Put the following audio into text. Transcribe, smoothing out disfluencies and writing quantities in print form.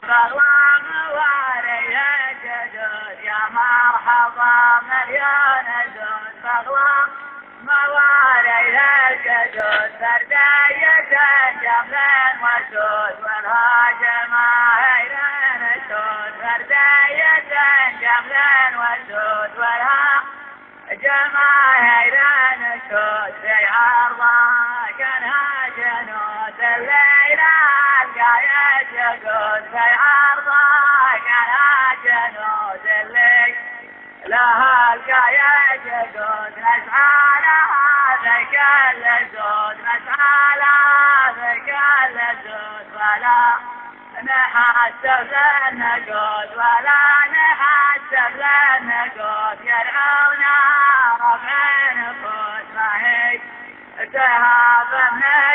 بغلام واري الجدود يا مرحبا مليون زود بغلام مواري الجدود فردية جمل وسود والهاجمة هيران سود فردية جمل وسود والهاجمة هيران سود في عرضها كانها جنود الليل القايد يقود في عرضها كانها جنود الليل لها القايد يقود نسعى لها ذيك اللزود نسعى لها ذيك اللزود ولا نحسب للنقود ولا نحسب للنقود يرعونا ربع نفوس ما هي تهاب من